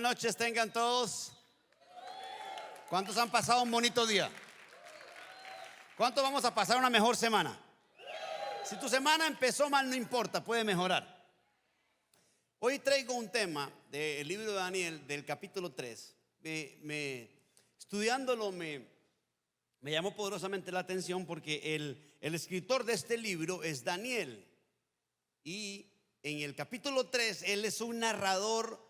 Buenas noches tengan todos. ¿Cuántos han pasado un bonito día? ¿Cuántos vamos a pasar una mejor semana? Si tu semana empezó mal, no importa, puede mejorar. Hoy traigo un tema del libro de Daniel, del capítulo 3. Estudiándolo me llamó poderosamente la atención porque el escritor de este libro es Daniel. Y en el capítulo 3 él es un narrador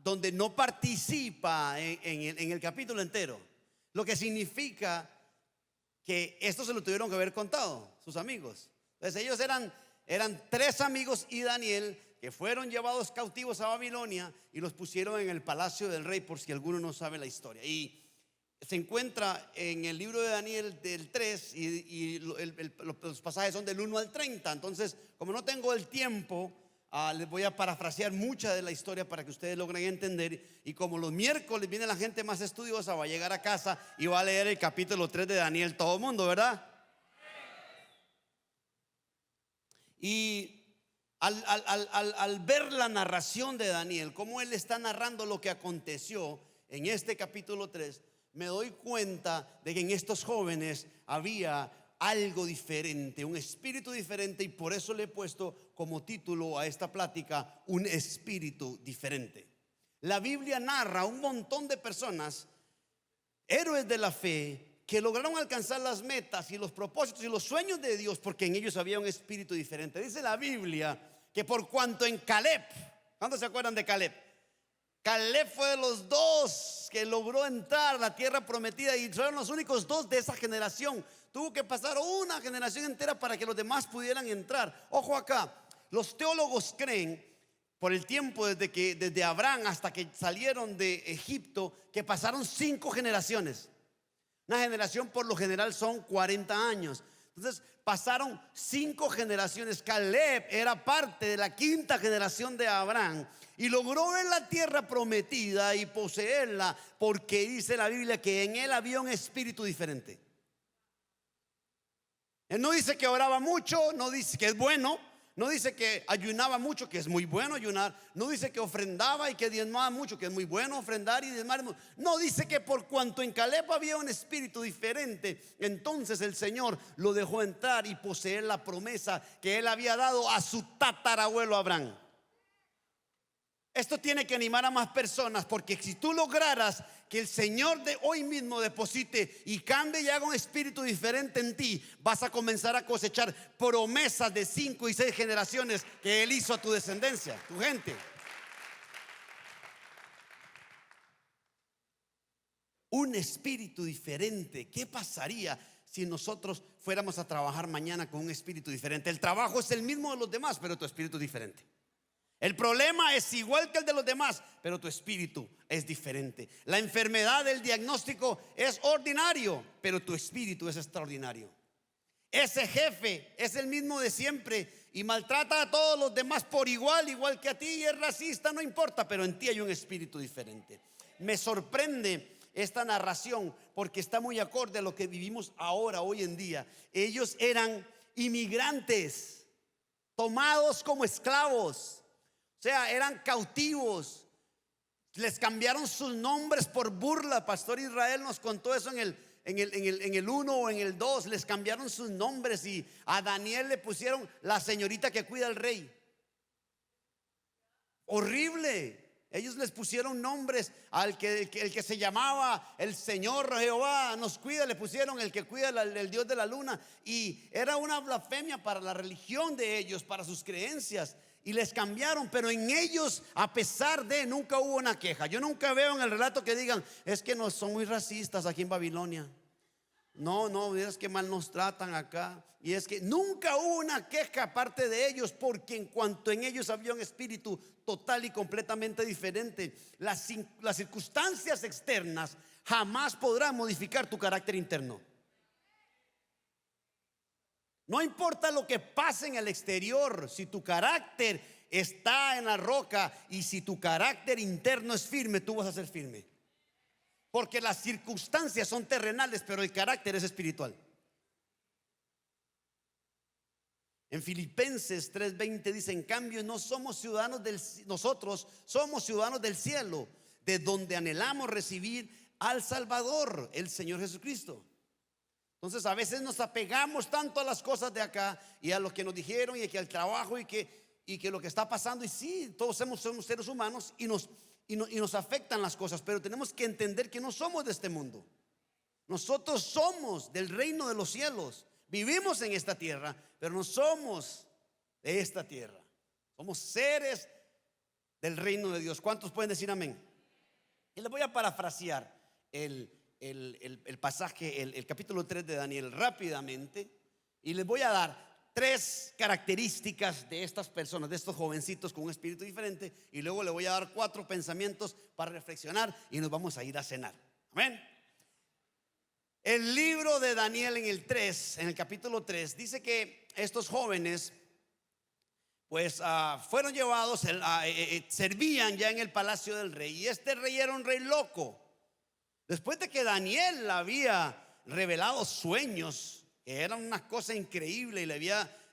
donde no participa en el capítulo entero. Lo que significa que esto se lo tuvieron que haber contado sus amigos. Entonces ellos eran 3 amigos y Daniel, que fueron llevados cautivos a Babilonia y los pusieron en el palacio del rey, por si alguno no sabe la historia. Y se encuentra en el libro de Daniel del 3 y los pasajes son del 1 al 30. Entonces, como no tengo el tiempo, les voy a parafrasear mucha de la historia para que ustedes logren entender. Y como los miércoles viene la gente más estudiosa, va a llegar a casa y va a leer el capítulo 3 de Daniel todo el mundo, ¿verdad? Y al ver la narración de Daniel, cómo él está narrando lo que aconteció en este capítulo 3, me doy cuenta de que en estos jóvenes había algo diferente, un espíritu diferente, y por eso le he puesto como título a esta plática: un espíritu diferente. La Biblia narra un montón de personas, héroes de la fe, que lograron alcanzar las metas y los propósitos y los sueños de Dios porque en ellos había un espíritu diferente. Dice la Biblia que por cuanto en Caleb, ¿cuántos se acuerdan de Caleb? Caleb fue de los 2 que logró entrar a la tierra prometida y fueron los únicos 2 de esa generación. Tuvo que pasar una generación entera para que los demás pudieran entrar. Ojo acá, los teólogos creen, por el tiempo desde Abraham hasta que salieron de Egipto, que pasaron 5 generaciones. Una generación por lo general son 40 años. Entonces pasaron 5 generaciones. Caleb era parte de la 5ª generación de Abraham y logró ver la tierra prometida y poseerla, porque dice la Biblia que en él había un espíritu diferente. Él no dice que oraba mucho, no dice que es bueno, no dice que ayunaba mucho, que es muy bueno ayunar, no dice que ofrendaba y que diezmaba mucho, que es muy bueno ofrendar y diezmar. No, dice que por cuanto en Caleb había un espíritu diferente, entonces el Señor lo dejó entrar y poseer la promesa que él había dado a su tatarabuelo Abraham. Esto tiene que animar a más personas, porque si tú lograras que el Señor de hoy mismo deposite y cambie y haga un espíritu diferente en ti, vas a comenzar a cosechar promesas de 5 y 6 generaciones que Él hizo a tu descendencia, tu gente. Un espíritu diferente. ¿Qué pasaría si nosotros fuéramos a trabajar mañana con un espíritu diferente? El trabajo es el mismo de los demás, pero tu espíritu es diferente. El problema es igual que el de los demás, pero tu espíritu es diferente. La enfermedad, el diagnóstico es ordinario, pero tu espíritu es extraordinario. Ese jefe es el mismo de siempre y maltrata a todos los demás por igual que a ti, y es racista, no importa, pero en ti hay un espíritu diferente. Me sorprende esta narración porque está muy acorde a lo que vivimos ahora, hoy en día. Ellos eran inmigrantes, tomados como esclavos. O sea, eran cautivos. Les cambiaron sus nombres por burla. Pastor Israel nos contó eso en el 1 o en el 2. Les cambiaron sus nombres y a Daniel le pusieron la señorita que cuida al rey. Horrible. Ellos les pusieron nombres al el que se llamaba el Señor Jehová nos cuida, le pusieron el que cuida el Dios de la luna. Y era una blasfemia para la religión de ellos, para sus creencias. Y les cambiaron, pero en ellos, a pesar de, nunca hubo una queja. Yo nunca veo en el relato que digan: es que no son muy racistas aquí en Babilonia. No, es que mal nos tratan acá. Y es que nunca hubo una queja aparte de ellos, porque en cuanto en ellos había un espíritu total y completamente diferente. Las circunstancias externas jamás podrán modificar tu carácter interno. No importa lo que pase en el exterior, si tu carácter está en la roca y si tu carácter interno es firme, tú vas a ser firme. Porque las circunstancias son terrenales, pero el carácter es espiritual. En Filipenses 3:20 dice: en cambio no somos ciudadanos nosotros somos ciudadanos del cielo, de donde anhelamos recibir al Salvador, el Señor Jesucristo. Entonces a veces nos apegamos tanto a las cosas de acá y a lo que nos dijeron y que al trabajo y que lo que está pasando. Y sí, todos somos seres humanos y nos afectan las cosas, pero tenemos que entender que no somos de este mundo. Nosotros somos del reino de los cielos. Vivimos en esta tierra, pero no somos de esta tierra. Somos seres del reino de Dios. ¿Cuántos pueden decir amén? Y les voy a parafrasear el pasaje, el capítulo 3 de Daniel rápidamente. Y les voy a dar 3 características de estas personas, de estos jovencitos con un espíritu diferente. Y luego les voy a dar 4 pensamientos para reflexionar y nos vamos a ir a cenar. Amén. El libro de Daniel en el capítulo 3, dice que estos jóvenes pues fueron llevados, servían ya en el palacio del rey. Y este rey era un rey loco. Después de que Daniel había revelado sueños, que eran una cosa increíble,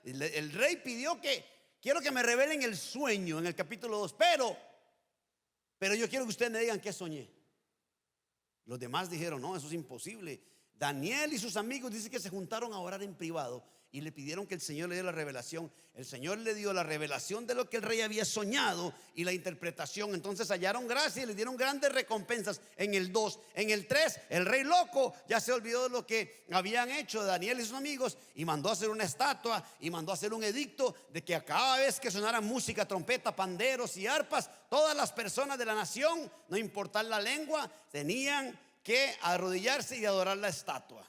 y el rey pidió que quiero que me revelen el sueño en el capítulo 2, pero yo quiero que ustedes me digan qué soñé. Los demás dijeron: no, eso es imposible. Daniel y sus amigos dice que se juntaron a orar en privado y le pidieron que el Señor le diera la revelación. El Señor le dio la revelación de lo que el rey había soñado y la interpretación. Entonces hallaron gracia y le dieron grandes recompensas en el 2. En el 3, el rey loco ya se olvidó de lo que habían hecho Daniel y sus amigos y mandó a hacer una estatua y mandó a hacer un edicto de que a cada vez que sonara música, trompeta, panderos y arpas, todas las personas de la nación, no importar la lengua, tenían que arrodillarse y adorar la estatua.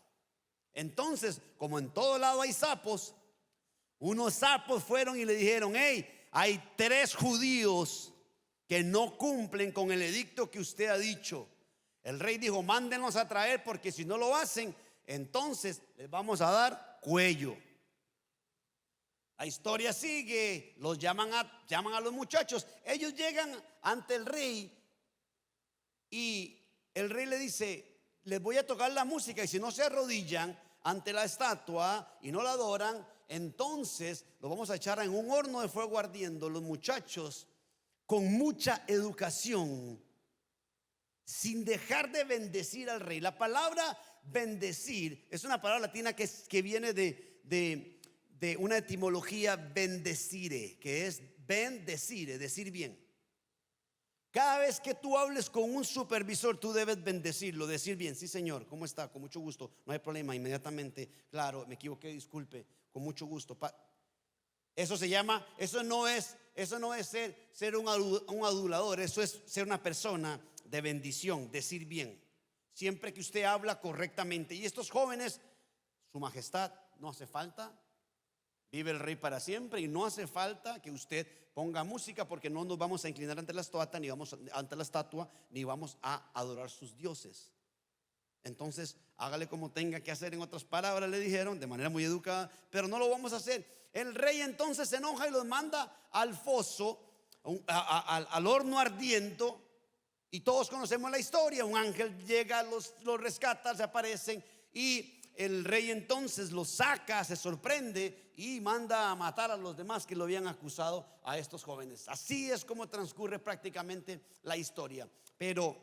Entonces, como en todo lado hay sapos, unos sapos fueron y le dijeron: hey, hay 3 judíos que no cumplen con el edicto que usted ha dicho. El rey dijo: mándenlos a traer, porque si no lo hacen, entonces les vamos a dar cuello. La historia sigue, llaman a los muchachos. Ellos llegan ante el rey y el rey le dice: les voy a tocar la música, y si no se arrodillan ante la estatua y no la adoran, entonces los vamos a echar en un horno de fuego ardiendo. Los muchachos, con mucha educación, sin dejar de bendecir al rey. La palabra bendecir es una palabra latina que viene de una etimología bendecire, que es bendecire, decir bien. Cada vez que tú hables con un supervisor, tú debes bendecirlo, decir bien: sí, señor, ¿cómo está? Con mucho gusto, no hay problema. Inmediatamente: claro, me equivoqué, disculpe, con mucho gusto. Eso se llama, eso no es ser un adulador. Eso es ser una persona de bendición, decir bien, siempre que usted habla correctamente. Y estos jóvenes: su majestad, no hace falta, vive el rey para siempre, y no hace falta que usted ponga música, porque no nos vamos a inclinar ante la estatua, ni vamos a adorar sus dioses. Entonces hágale como tenga que hacer. En otras palabras le dijeron de manera muy educada, pero no lo vamos a hacer. El rey entonces se enoja y los manda al foso, al horno ardiente. Y todos conocemos la historia. Un ángel llega, los rescata, se aparecen, y el rey entonces los saca, se sorprende y manda a matar a los demás que lo habían acusado a estos jóvenes. Así es como transcurre prácticamente la historia. Pero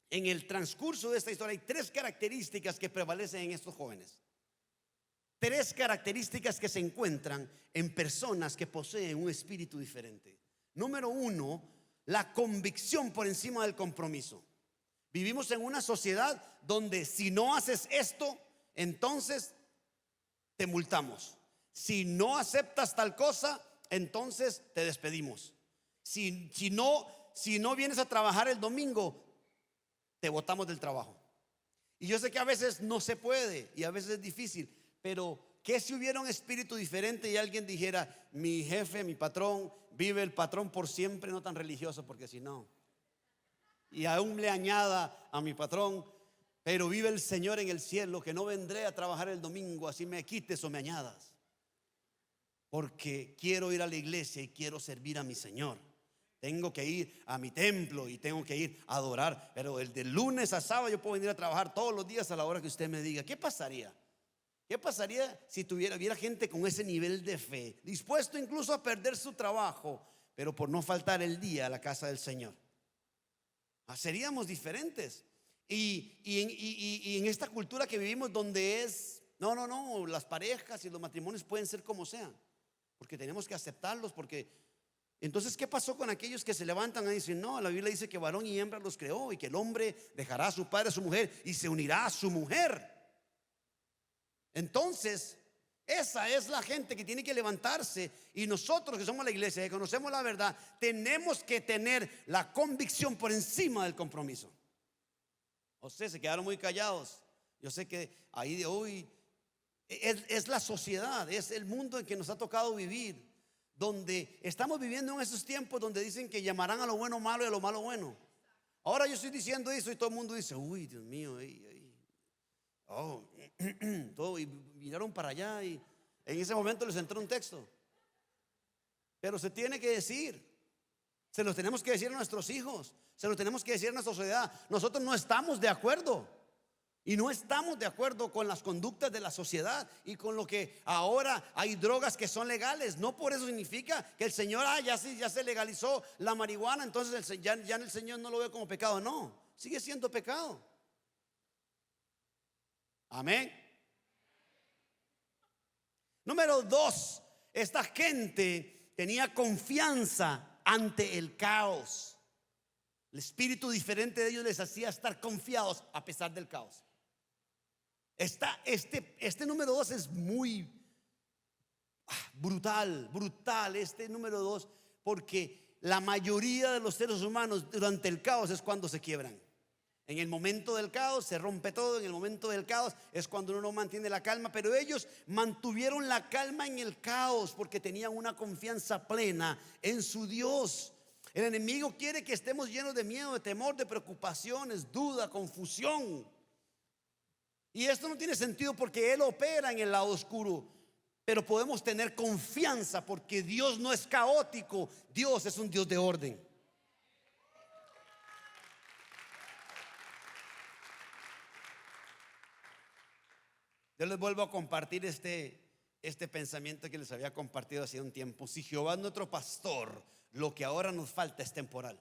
en el transcurso de esta historia hay 3 características que prevalecen en estos jóvenes. 3 características que se encuentran en personas que poseen un espíritu diferente. Número 1, la convicción por encima del compromiso. Vivimos en una sociedad donde si no haces esto, entonces te multamos. Si no aceptas tal cosa, entonces te despedimos. Si no vienes a trabajar el domingo, te botamos del trabajo. Y yo sé que a veces no se puede y a veces es difícil, pero ¿qué si hubiera un espíritu diferente y alguien dijera: mi jefe, mi patrón, vive el patrón por siempre, no tan religioso, porque si no, y aún le añada a mi patrón: pero vive el Señor en el cielo, que no vendré a trabajar el domingo, así me quites o me añadas, porque quiero ir a la iglesia y quiero servir a mi Señor. Tengo que ir a mi templo y tengo que ir a adorar, pero el de lunes a sábado yo puedo venir a trabajar todos los días a la hora que usted me diga. ¿Qué pasaría? ¿Qué pasaría si hubiera gente con ese nivel de fe, dispuesto incluso a perder su trabajo, pero por no faltar el día a la casa del Señor? Seríamos diferentes. Y en esta cultura que vivimos, donde es, no, las parejas y los matrimonios pueden ser como sean, porque tenemos que aceptarlos. Porque entonces, ¿qué pasó con aquellos que se levantan y dicen: no, la Biblia dice que varón y hembra los creó, y que el hombre dejará a su padre, a su mujer, y se unirá a su mujer? Entonces, esa es la gente que tiene que levantarse. Y nosotros, que somos la iglesia, que conocemos la verdad, tenemos que tener la convicción por encima del compromiso. Ustedes se quedaron muy callados. Yo sé que ahí de hoy es la sociedad, es el mundo en que nos ha tocado vivir, donde estamos viviendo en esos tiempos donde dicen que llamarán a lo bueno malo y a lo malo bueno. Ahora yo estoy diciendo eso y todo el mundo dice: uy, Dios mío, oh, todo, y miraron para allá, y en ese momento les entró un texto. Pero se tiene que decir, se los tenemos que decir a nuestros hijos, se los tenemos que decir a nuestra sociedad. Nosotros no estamos de acuerdo, y no estamos de acuerdo con las conductas de la sociedad y con lo que ahora hay drogas que son legales. No por eso significa que el Señor, ya se legalizó la marihuana, entonces ya el Señor no lo ve como pecado. No, sigue siendo pecado. Amén. Número 2, esta gente tenía confianza ante el caos. El espíritu diferente de ellos les hacía estar confiados a pesar del caos. Este número 2 es muy brutal este número 2, porque la mayoría de los seres humanos durante el caos es cuando se quiebran. En el momento del caos se rompe todo. En el momento del caos es cuando uno no mantiene la calma. Pero ellos mantuvieron la calma en el caos porque tenían una confianza plena en su Dios. El enemigo quiere que estemos llenos de miedo, de temor, de preocupaciones, duda, confusión. Y esto no tiene sentido porque él opera en el lado oscuro. Pero podemos tener confianza porque Dios no es caótico. Dios es un Dios de orden. Yo les vuelvo a compartir este pensamiento que les había compartido hace un tiempo. Si Jehová es nuestro pastor, lo que ahora nos falta es temporal.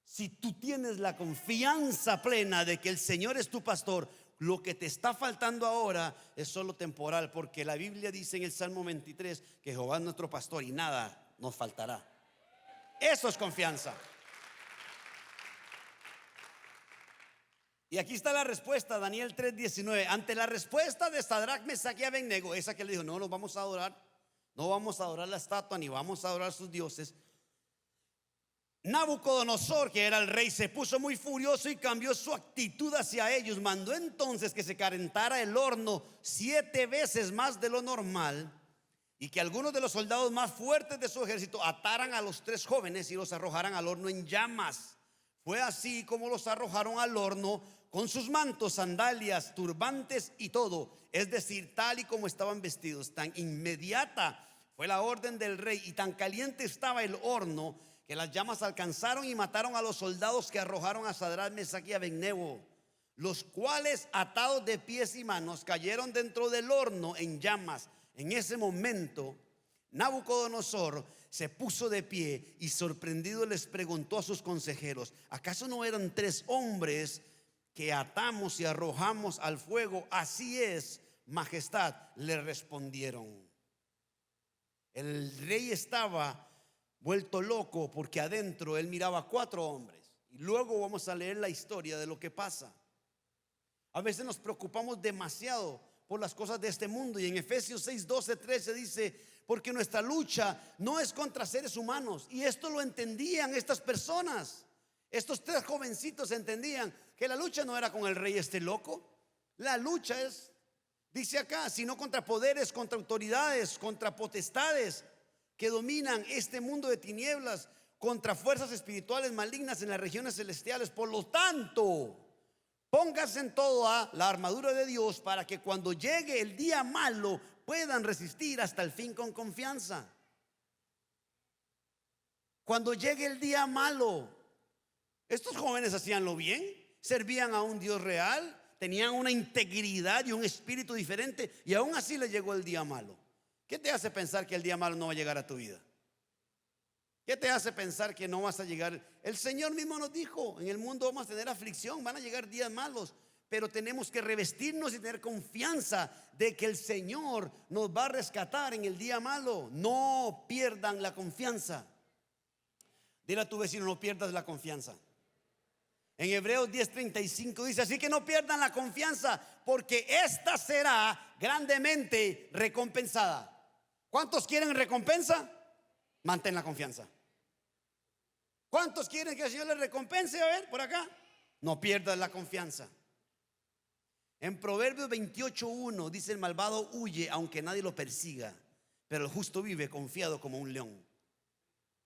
Si tú tienes la confianza plena de que el Señor es tu pastor, lo que te está faltando ahora es solo temporal, porque la Biblia dice en el Salmo 23 que Jehová es nuestro pastor y nada nos faltará. Eso es confianza. Y aquí está la respuesta, Daniel 3:19. Ante la respuesta de Sadrach, Mesach y Abednego, esa que le dijo: no los vamos a adorar, no vamos a adorar la estatua, ni vamos a adorar sus dioses, Nabucodonosor, que era el rey, se puso muy furioso y cambió su actitud hacia ellos. Mandó entonces que se calentara el horno 7 veces más de lo normal, y que algunos de los soldados más fuertes de su ejército ataran a los 3 jóvenes y los arrojaran al horno en llamas. Fue así como los arrojaron al horno, con sus mantos, sandalias, turbantes y todo, es decir, tal y como estaban vestidos. Tan inmediata fue la orden del rey y tan caliente estaba el horno que las llamas alcanzaron y mataron a los soldados que arrojaron a Sadrach, Mesach y Abednego, los cuales, atados de pies y manos, cayeron dentro del horno en llamas. En ese momento Nabucodonosor se puso de pie y sorprendido les preguntó a sus consejeros: ¿acaso no eran 3 hombres que atamos y arrojamos al fuego? Así es, majestad, le respondieron. El rey estaba vuelto loco porque adentro él miraba 4 hombres. Y luego vamos a leer la historia de lo que pasa. A veces nos preocupamos demasiado por las cosas de este mundo, y en Efesios 6, 12, 13 dice: porque nuestra lucha no es contra seres humanos. Y esto lo entendían estas personas. Estos 3 jovencitos entendían que la lucha no era con el rey este loco. La lucha es, dice acá, sino contra poderes, contra autoridades, contra potestades que dominan este mundo de tinieblas, contra fuerzas espirituales malignas en las regiones celestiales. Por lo tanto, pónganse en toda la armadura de Dios, para que cuando llegue el día malo puedan resistir hasta el fin con confianza. Cuando llegue el día malo, estos jóvenes hacían lo bien, servían a un Dios real, tenían una integridad y un espíritu diferente, y aún así les llegó el día malo. ¿Qué te hace pensar que el día malo no va a llegar a tu vida? ¿Qué te hace pensar que no vas a llegar? El Señor mismo nos dijo: en el mundo vamos a tener aflicción, van a llegar días malos, pero tenemos que revestirnos y tener confianza de que el Señor nos va a rescatar en el día malo. No pierdan la confianza. Dile a tu vecino: no pierdas la confianza. En Hebreos 10:35 dice: así que no pierdan la confianza, porque esta será grandemente recompensada. ¿Cuántos quieren recompensa? Mantén la confianza. ¿Cuántos quieren que el Señor les recompense? A ver, por acá. No pierdas la confianza. En Proverbios 28:1 dice: el malvado huye aunque nadie lo persiga, pero el justo vive confiado como un león.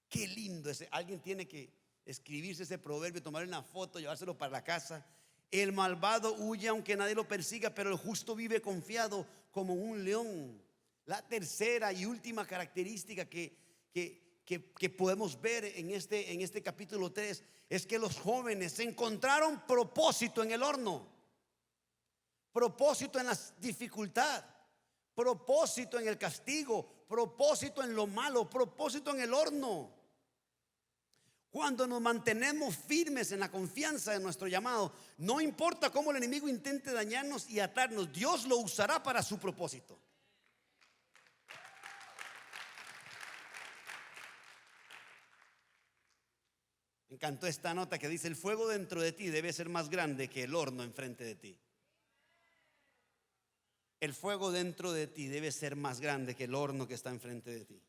Qué lindo ese. Alguien tiene que escribirse ese proverbio, tomar una foto, llevárselo para la casa. El malvado huye aunque nadie lo persiga, pero el justo vive confiado como un león. La tercera y última característica que podemos ver en este capítulo 3 es que los jóvenes encontraron propósito en el horno, propósito en la dificultad, propósito en el castigo, propósito en lo malo, propósito en el horno. Cuando nos mantenemos firmes en la confianza de nuestro llamado, no importa cómo el enemigo intente dañarnos y atarnos, Dios lo usará para su propósito. Me encantó esta nota que dice: el fuego dentro de ti debe ser más grande que el horno enfrente de ti. El fuego dentro de ti debe ser más grande que el horno que está enfrente de ti.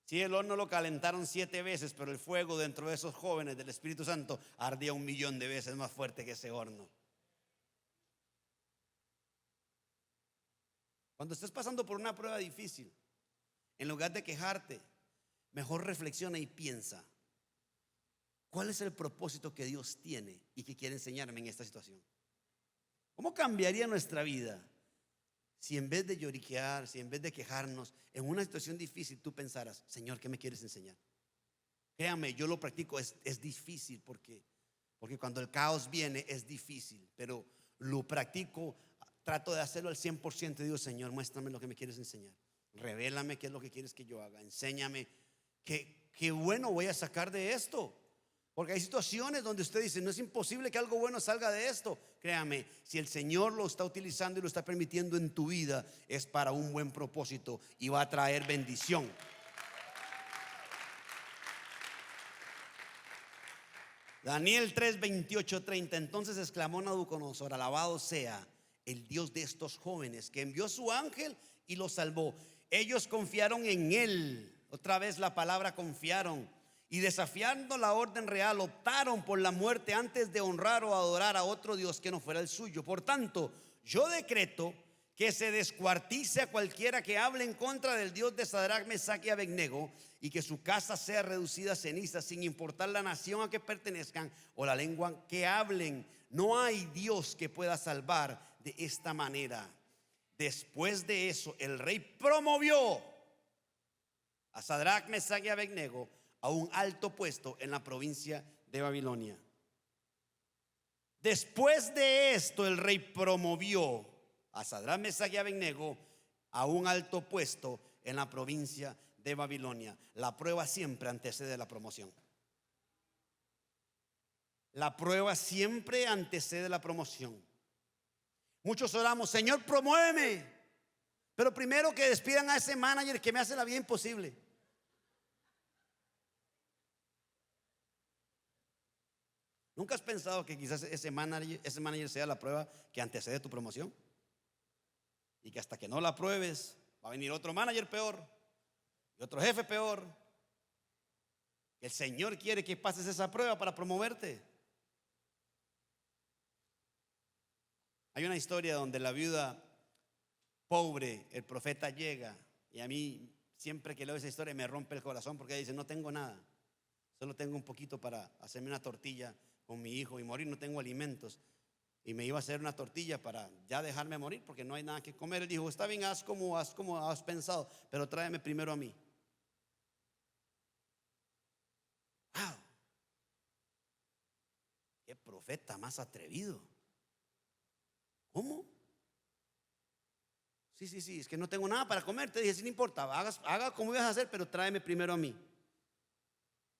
Si el horno lo calentaron 7 veces, pero el fuego dentro de esos jóvenes del Espíritu Santo ardía 1.000.000 de veces más fuerte que ese horno. Cuando estés pasando por una prueba difícil, en lugar de quejarte, mejor reflexiona y piensa: ¿cuál es el propósito que Dios tiene y que quiere enseñarme en esta situación? ¿Cómo cambiaría nuestra vida si en vez de lloriquear, si en vez de quejarnos en una situación difícil, tú pensaras: Señor, ¿qué me quieres enseñar? Créame, yo lo practico, es difícil porque cuando el caos viene es difícil, pero lo practico, trato de hacerlo al 100%. Digo: Señor, muéstrame lo que me quieres enseñar, revélame qué es lo que quieres que yo haga, enséñame qué bueno voy a sacar de esto. Porque hay situaciones donde usted dice: no es imposible que algo bueno salga de esto. Créame, si el Señor lo está utilizando y lo está permitiendo en tu vida, es para un buen propósito y va a traer bendición. Daniel 3:28-30. Entonces exclamó Nabucodonosor: alabado sea el Dios de estos jóvenes, que envió su ángel y los salvó. Ellos confiaron en él. Otra vez la palabra confiaron. Y desafiando la orden real, optaron por la muerte antes de honrar o adorar a otro Dios que no fuera el suyo. Por tanto, yo decreto que se descuartice a cualquiera que hable en contra del Dios de Sadrach, Mesach y Abednego, y que su casa sea reducida a cenizas, sin importar la nación a que pertenezcan o la lengua que hablen. No hay Dios que pueda salvar de esta manera. Después de eso, el rey promovió a Sadrach, Mesach y Abednego a un alto puesto en la provincia de Babilonia. Después de esto, el rey promovió a Sadrach, Mesach y Abednego a un alto puesto en la provincia de Babilonia. La prueba siempre antecede la promoción. La prueba siempre antecede la promoción. Muchos oramos: Señor, promuéveme, pero primero que despidan a ese manager que me hace la vida imposible. ¿Nunca has pensado que quizás ese manager sea la prueba que antecede tu promoción? Y que hasta que no la pruebes va a venir otro manager peor y otro jefe peor. El Señor quiere que pases esa prueba para promoverte. Hay una historia donde la viuda pobre, el profeta llega, y a mí siempre que leo esa historia me rompe el corazón, porque ella dice: no tengo nada, solo tengo un poquito para hacerme una tortilla con mi hijo y morir, no tengo alimentos. Y me iba a hacer una tortilla para ya dejarme morir porque no hay nada que comer. Él dijo: está bien, haz como has pensado, pero tráeme primero a mí. ¡Wow! ¡Qué profeta más atrevido! ¿Cómo? Sí, es que no tengo nada para comer. Te dije, sí, no importa, haga como ibas a hacer, pero tráeme primero a mí.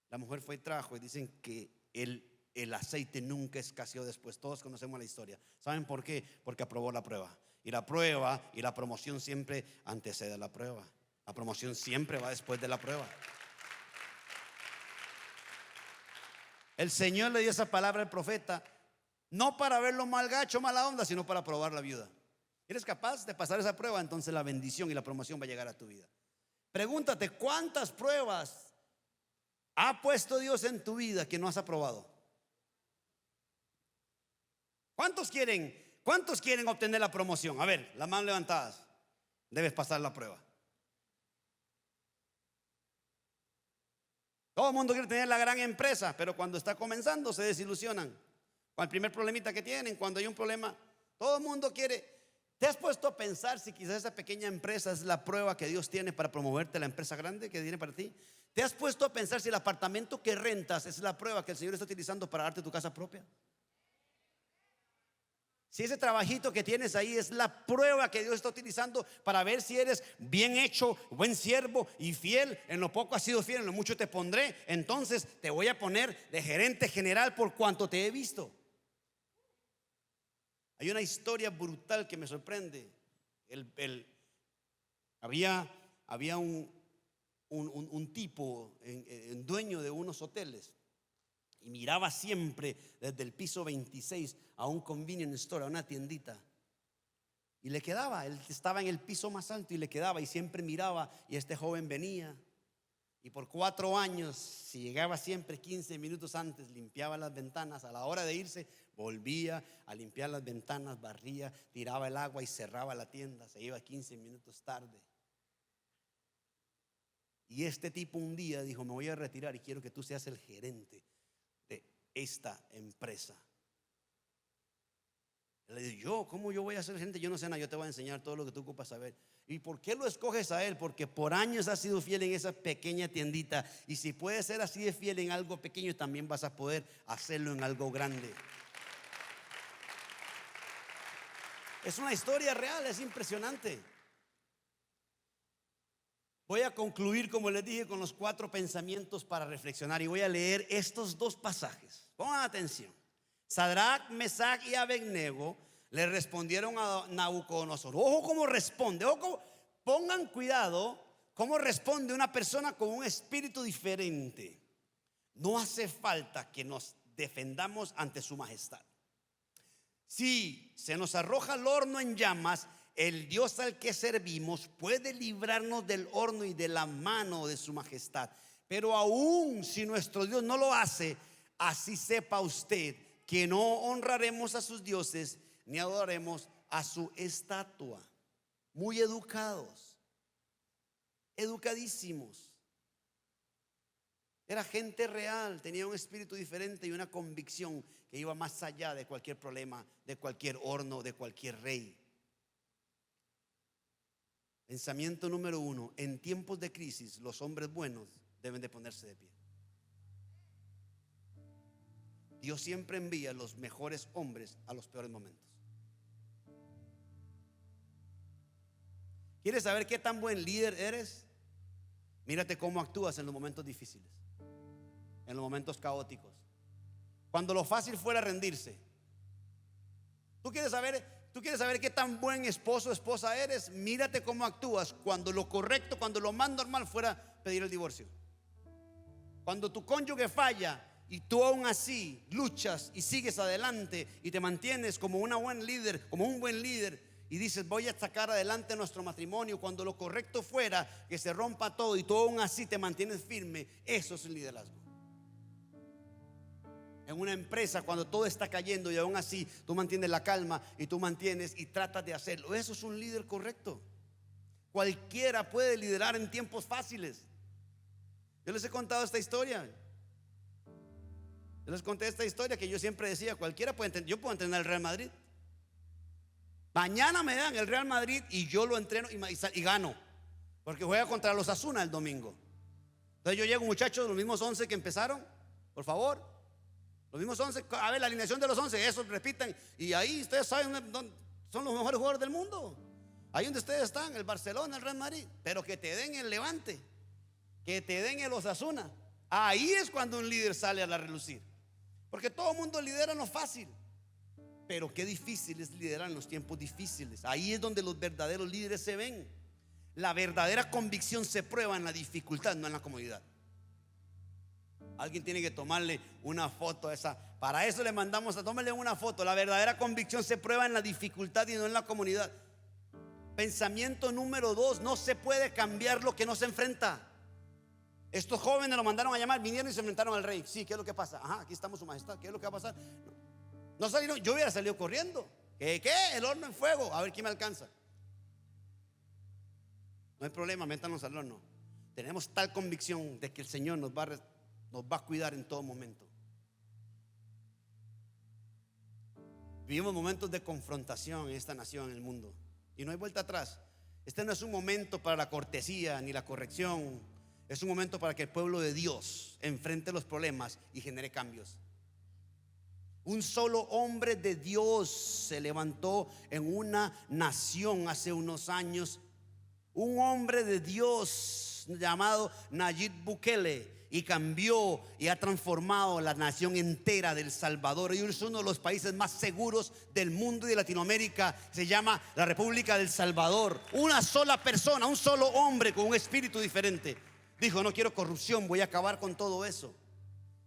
La mujer fue y trajo, y dicen que el aceite nunca escaseó después. Todos conocemos la historia. ¿Saben por qué? Porque aprobó la prueba. Y la prueba y la promoción siempre antecede a la prueba. La promoción siempre va después de la prueba. El Señor le dio esa palabra al profeta, no para verlo mal gacho, mala onda, sino para probar la viuda. ¿Eres capaz de pasar esa prueba? Entonces la bendición y la promoción va a llegar a tu vida. Pregúntate, ¿cuántas pruebas ha puesto Dios en tu vida que no has aprobado? ¿Cuántos quieren obtener la promoción? A ver, las manos levantadas. Debes pasar la prueba. Todo el mundo quiere tener la gran empresa, pero cuando está comenzando se desilusionan. Con el primer problemita que tienen, cuando hay un problema, todo el mundo quiere. ¿Te has puesto a pensar si quizás esa pequeña empresa es la prueba que Dios tiene para promoverte la empresa grande que tiene para ti? ¿Te has puesto a pensar si el apartamento que rentas es la prueba que el Señor está utilizando para darte tu casa propia? Si ese trabajito que tienes ahí es la prueba que Dios está utilizando para ver si eres bien hecho, buen siervo y fiel. En lo poco has sido fiel, en lo mucho te pondré. Entonces te voy a poner de gerente general por cuanto te he visto. Hay una historia brutal que me sorprende. Había un tipo, dueño de unos hoteles, y miraba siempre desde el piso 26 a un convenience store, a una tiendita. Y le quedaba, él estaba en el piso más alto y le quedaba, y siempre miraba, y este joven venía. Y por 4 años, si llegaba siempre 15 minutos antes, limpiaba las ventanas. A la hora de irse, volvía a limpiar las ventanas, barría, tiraba el agua y cerraba la tienda. Se iba 15 minutos tarde. Y este tipo un día dijo: me voy a retirar y quiero que tú seas el gerente de esta empresa. Le digo: ¿cómo yo voy a ser gerente? Yo no sé nada, yo te voy a enseñar todo lo que tú ocupas saber. ¿Y por qué lo escoges a él? Porque por años has sido fiel en esa pequeña tiendita, y si puedes ser así de fiel en algo pequeño, también vas a poder hacerlo en algo grande. Es una historia real, es impresionante. Voy a concluir, como les dije, con los 4 pensamientos para reflexionar, y voy a leer estos 2 pasajes. Pongan atención. Sadrach, Mesach y Abednego le respondieron a Nabucodonosor. Ojo cómo responde, pongan cuidado cómo responde una persona con un espíritu diferente. No hace falta que nos defendamos ante su majestad. Si se nos arroja al horno en llamas, el Dios al que servimos puede librarnos del horno y de la mano de su majestad. Pero aún si nuestro Dios no lo hace, así sepa usted que no honraremos a sus dioses ni adoraremos a su estatua. Muy educados, educadísimos. Era gente real, tenía un espíritu diferente y una convicción que iba más allá de cualquier problema, de cualquier horno, de cualquier rey. Pensamiento número 1: en tiempos de crisis, los hombres buenos deben de ponerse de pie. Dios siempre envía los mejores hombres a los peores momentos. ¿Quieres saber qué tan buen líder eres? Mírate cómo actúas en los momentos difíciles, en los momentos caóticos, cuando lo fácil fuera rendirse. ¿Tú quieres saber qué tan buen esposo o esposa eres? Mírate cómo actúas cuando lo correcto, cuando lo más normal fuera pedir el divorcio. Cuando tu cónyuge falla y tú aún así luchas y sigues adelante y te mantienes como un buen líder, y dices: voy a sacar adelante nuestro matrimonio, cuando lo correcto fuera que se rompa todo y tú aún así te mantienes firme. Eso es el liderazgo. En una empresa, cuando todo está cayendo y aún así tú mantienes la calma y tú mantienes y tratas de hacerlo, eso es un líder correcto. Cualquiera puede liderar en tiempos fáciles. Yo les he contado esta historia. Yo les conté esta historia que yo siempre decía: cualquiera puede entrenar. Yo puedo entrenar el Real Madrid. Mañana me dan el Real Madrid y yo lo entreno y gano, porque juega contra los Osasuna el domingo. Entonces yo llego: muchachos, los mismos 11 que empezaron, por favor, los mismos 11, a ver la alineación de los 11, eso repitan, y ahí ustedes saben, Son los mejores jugadores del mundo. Ahí donde ustedes están, el Barcelona, el Real Madrid. Pero que te den el Levante, que te den el Osasuna. Ahí es cuando un líder sale a la relucir. Porque todo el mundo lidera en lo fácil, pero qué difícil es liderar en los tiempos difíciles. Ahí es donde los verdaderos líderes se ven. La verdadera convicción se prueba en la dificultad, no en la comodidad. Alguien tiene que tomarle una foto a esa. Para eso le mandamos a tomarle una foto. La verdadera convicción se prueba en la dificultad y no en la comodidad. Pensamiento número 2: no se puede cambiar lo que no se enfrenta. Estos jóvenes lo mandaron a llamar, vinieron y se enfrentaron al rey. Sí, ¿qué es lo que pasa? Ajá, aquí estamos, su majestad. ¿Qué es lo que va a pasar? No salieron, yo hubiera salido corriendo. ¿Qué? El horno en fuego, a ver quién me alcanza. No hay problema, métanos al horno. Tenemos tal convicción de que el Señor nos va a cuidar en todo momento. Vivimos momentos de confrontación en esta nación, en el mundo, y no hay vuelta atrás. Este no es un momento para la cortesía ni la corrección. Es un momento para que el pueblo de Dios enfrente los problemas y genere cambios. Un solo hombre de Dios se levantó en una nación hace unos años. Un hombre de Dios llamado Nayib Bukele, y cambió y ha transformado la nación entera del Salvador. Hoy es uno de los países más seguros del mundo y de Latinoamérica. Se llama la República del Salvador. Una sola persona, un solo hombre con un espíritu diferente dijo: no quiero corrupción, voy a acabar con todo eso.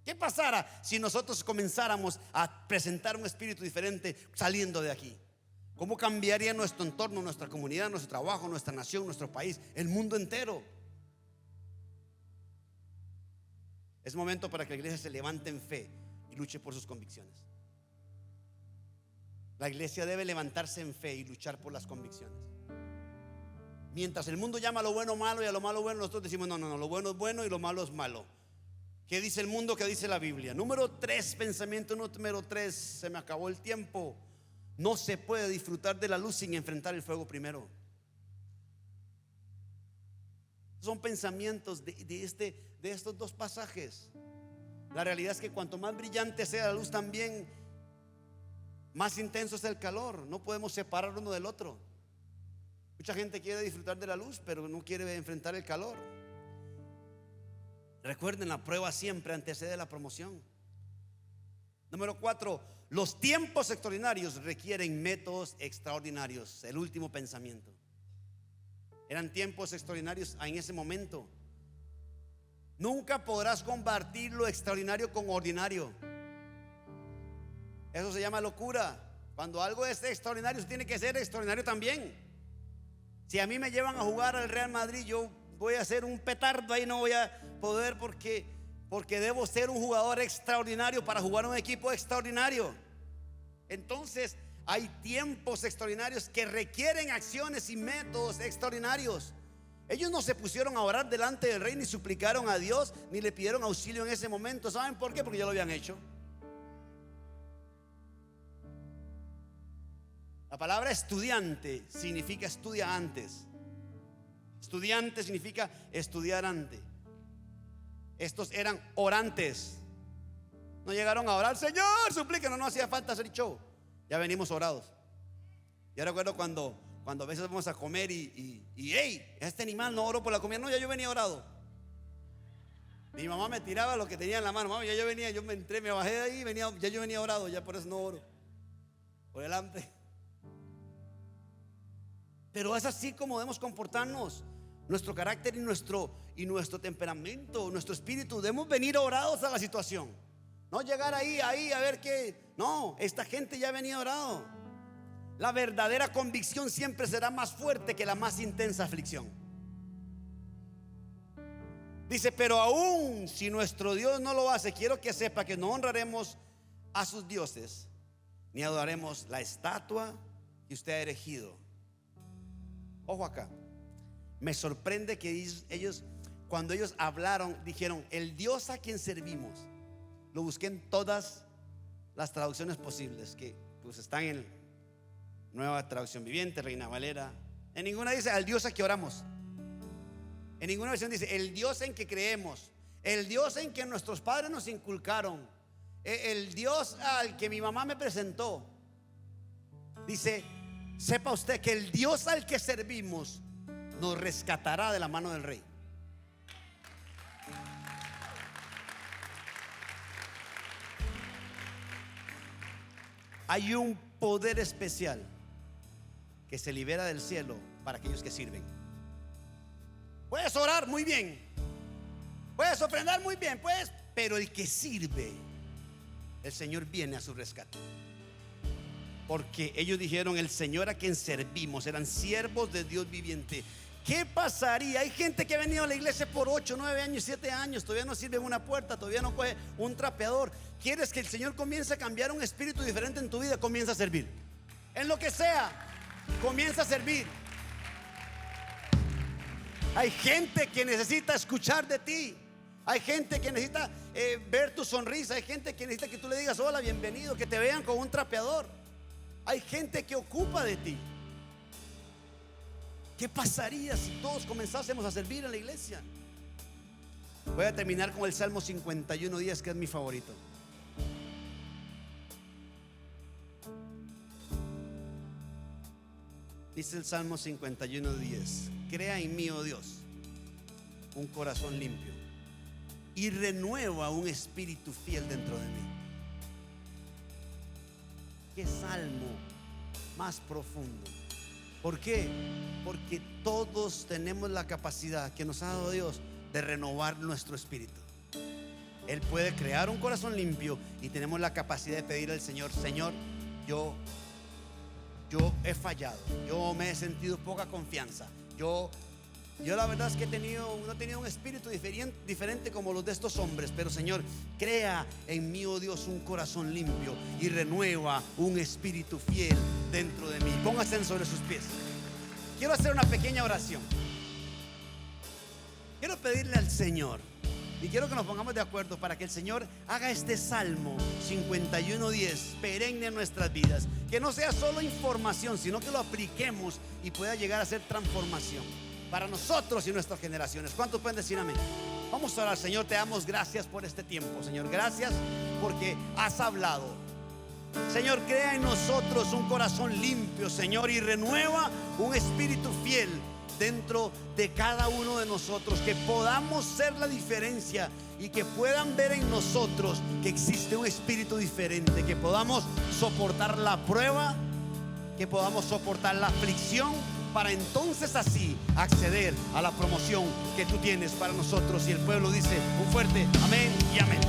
¿Qué pasara si nosotros comenzáramos a presentar un espíritu diferente saliendo de aquí? ¿Cómo cambiaría nuestro entorno, nuestra comunidad, nuestro trabajo, nuestra nación, nuestro país, el mundo entero? Es momento para que la iglesia se levante en fe y luche por sus convicciones. La iglesia debe levantarse en fe y luchar por las convicciones. Mientras el mundo llama a lo bueno malo y a lo malo bueno, nosotros decimos: no, lo bueno es bueno y lo malo es malo. ¿Qué dice el mundo? ¿Qué dice la Biblia? Número 3, pensamiento número 3. Se me acabó el tiempo. No se puede disfrutar de la luz sin enfrentar el fuego primero. Son pensamientos de estos dos pasajes. La realidad es que cuanto más brillante sea la luz, también más intenso es el calor. No podemos separar uno del otro. Mucha gente quiere disfrutar de la luz, pero no quiere enfrentar el calor. Recuerden, la prueba siempre antecede la promoción. Número 4, los tiempos extraordinarios requieren métodos extraordinarios. El último pensamiento. Eran tiempos extraordinarios en ese momento. Nunca podrás combatir lo extraordinario con ordinario. Eso se llama locura. Cuando algo es extraordinario, tiene que ser extraordinario también. Si a mí me llevan a jugar al Real Madrid, yo voy a ser un petardo ahí, no voy a poder porque debo ser un jugador extraordinario para jugar un equipo extraordinario. Entonces hay tiempos extraordinarios que requieren acciones y métodos extraordinarios. Ellos no se pusieron a orar delante del rey, ni suplicaron a Dios, ni le pidieron auxilio en ese momento. ¿Saben por qué? Porque ya lo habían hecho. La palabra estudiante significa estudia antes. Estudiante significa estudiar antes. Estos eran orantes. No llegaron a orar: Señor, suplíquenos. No hacía falta hacer show. Ya venimos orados. Yo recuerdo cuando a veces vamos a comer y hey, este animal no oró por la comida. No, ya yo venía orado. Mi mamá me tiraba lo que tenía en la mano. Mami, ya yo venía, yo me entré, me bajé de ahí, ya yo venía orado. Ya por eso no oro. Por el hambre. Pero es así como debemos comportarnos. Nuestro carácter y nuestro temperamento, nuestro espíritu, debemos venir orados a la situación. No llegar ahí a ver qué. No, esta gente ya venía orado. La verdadera convicción siempre será más fuerte que la más intensa aflicción. Dice: pero aún si nuestro Dios no lo hace, quiero que sepa que no honraremos a sus dioses, ni adoraremos la estatua que usted ha erigido. Ojo acá. Me sorprende que ellos, cuando ellos hablaron, dijeron: el Dios a quien servimos. Lo busqué en todas las traducciones posibles, que pues están en Nueva Traducción Viviente, Reina Valera. En ninguna dice al Dios a que oramos. En ninguna versión dice el Dios en que creemos, el Dios en que nuestros padres nos inculcaron, el Dios al que mi mamá me presentó. Dice: sepa usted que el Dios al que servimos nos rescatará de la mano del rey. Hay un poder especial que se libera del cielo para aquellos que sirven. Puedes orar muy bien, puedes ofrendar muy bien, pero el que sirve, el Señor viene a su rescate. Porque ellos dijeron: el Señor a quien servimos, eran siervos de Dios viviente. ¿Qué pasaría? Hay gente que ha venido a la iglesia por 8, 9 años, 7 años, todavía no sirve en una puerta, todavía no coge un trapeador. ¿Quieres que el Señor comience a cambiar un espíritu diferente en tu vida? Comienza a servir. En lo que sea, comienza a servir. Hay gente que necesita escuchar de ti. Hay gente que necesita ver tu sonrisa. Hay gente que necesita que tú le digas: hola, bienvenido, que te vean con un trapeador. Hay gente que ocupa de ti. ¿Qué pasaría si todos comenzásemos a servir en la iglesia? Voy a terminar con el Salmo 51:10, que es mi favorito. Dice el Salmo 51:10: crea en mí, oh Dios, un corazón limpio y renueva un espíritu fiel dentro de mí. Qué salmo más profundo. ¿Por qué? Porque todos tenemos la capacidad que nos ha dado Dios de renovar nuestro espíritu. Él puede crear un corazón limpio y tenemos la capacidad de pedir al Señor: Señor, yo he fallado, yo me he sentido poca confianza, yo la verdad es que no he tenido un espíritu diferente como los de estos hombres. Pero Señor, crea en mí, oh Dios, un corazón limpio y renueva un espíritu fiel dentro de mí. Póngase sobre sus pies. Quiero hacer una pequeña oración. Quiero pedirle al Señor, y quiero que nos pongamos de acuerdo para que el Señor haga este Salmo 51:10 perenne en nuestras vidas. Que no sea solo información, sino que lo apliquemos y pueda llegar a ser transformación para nosotros y nuestras generaciones. ¿Cuántos pueden decir amén? Vamos a orar. Señor, te damos gracias por este tiempo. Señor, gracias porque has hablado. Señor, crea en nosotros un corazón limpio, Señor, y renueva un espíritu fiel dentro de cada uno de nosotros. Que podamos ser la diferencia y que puedan ver en nosotros que existe un espíritu diferente. Que podamos soportar la prueba, que podamos soportar la aflicción, para entonces así acceder a la promoción que tú tienes para nosotros. Y el pueblo dice un fuerte amén y amén.